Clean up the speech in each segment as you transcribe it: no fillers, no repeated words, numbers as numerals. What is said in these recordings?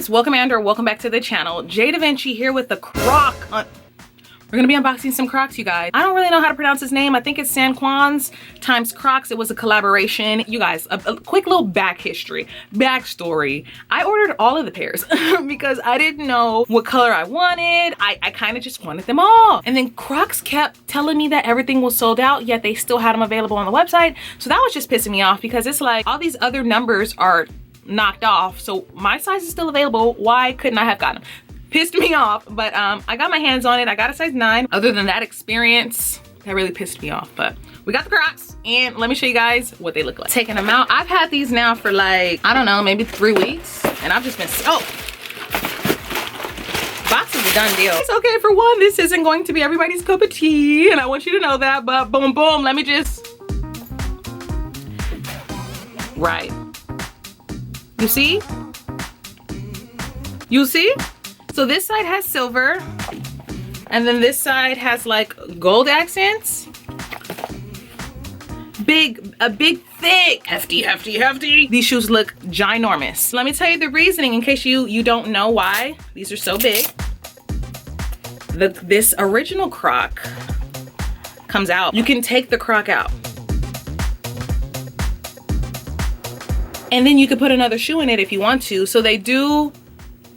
guys, welcome back to the channel. jdevinci here with the Croc. We're gonna be unboxing some Crocs, you guys. I don't really know how to pronounce his name. I think it's Sankuanz times Crocs. It was a collaboration. You guys, a quick little backstory. I ordered all of the pairs because I didn't know what color I wanted. I kind of just wanted them all. And then Crocs kept telling me that everything was sold out, yet they still had them available on the website. So that was just pissing me off because it's like all these other numbers are knocked off. So my size is still available. Why couldn't I have gotten them? Pissed me off, but I got my hands on it. I got a size 9. Other than that experience, that really pissed me off. But we got the Crocs, and let me show you guys what they look like. Taking them out. I've had these now for like, I don't know, maybe 3 weeks, and I've just been, box is a done deal. It's okay, for one, this isn't going to be everybody's cup of tea, and I want you to know that, but boom, boom, let me just, right. You see? You see? So this side has silver, and then this side has like gold accents. A big, thick, hefty. These shoes look ginormous. Let me tell you the reasoning in case you don't know why these are so big. This original Croc comes out. You can take the Croc out. And then you could put another shoe in it if you want to. So they do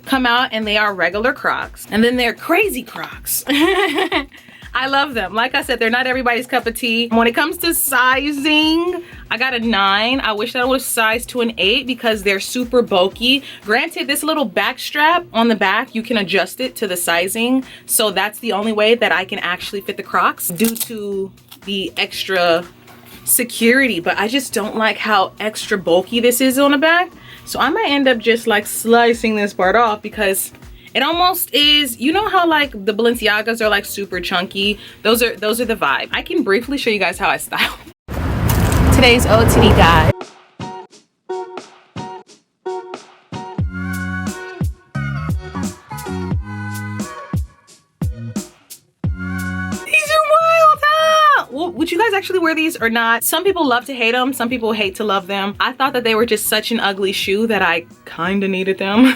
come out, and they are regular Crocs, and then they're crazy Crocs. I love them. Like I said, they're not everybody's cup of tea. When it comes to sizing, I got a 9. I wish that I would have sized to an 8 because they're super bulky. Granted, this little back strap on the back, you can adjust it to the sizing, so that's the only way that I can actually fit the Crocs due to the extra security, but I just don't like how extra bulky this is on the back. So I might end up just like slicing this part off because it almost is, you know how like the Balenciagas are like super chunky? Those are the vibe. I can briefly show you guys how I style. Today's OOTD guide. Would you guys actually wear these or not? Some people love to hate them. Some people hate to love them. I thought that they were just such an ugly shoe that I kind of needed them.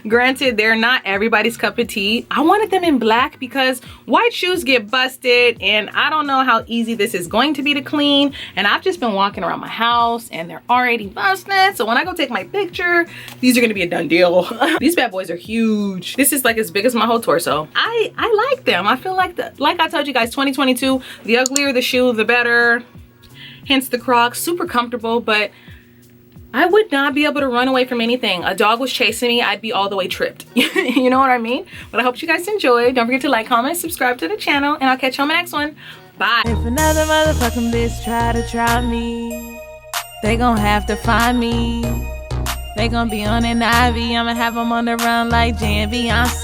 Granted, they're not everybody's cup of tea. I wanted them in black because white shoes get busted, and I don't know how easy this is going to be to clean. And I've just been walking around my house and they're already busted. So when I go take my picture, these are gonna be a done deal. These bad boys are huge. This is like as big as my whole torso. I like them. I feel like like I told you guys, 2022, the uglier the shoe, the better. Hence the Crocs. Super comfortable, but I would not be able to run away from anything. A dog was chasing me, I'd be all the way tripped. You know what I mean? But I hope you guys enjoyed. Don't forget to like, comment, subscribe to the channel, and I'll catch you on the next one. Bye. If another motherfucking bitch try me, they gon' have to find me. They gon' be on an IV. I'ma have them on the run like jdevincicollabs.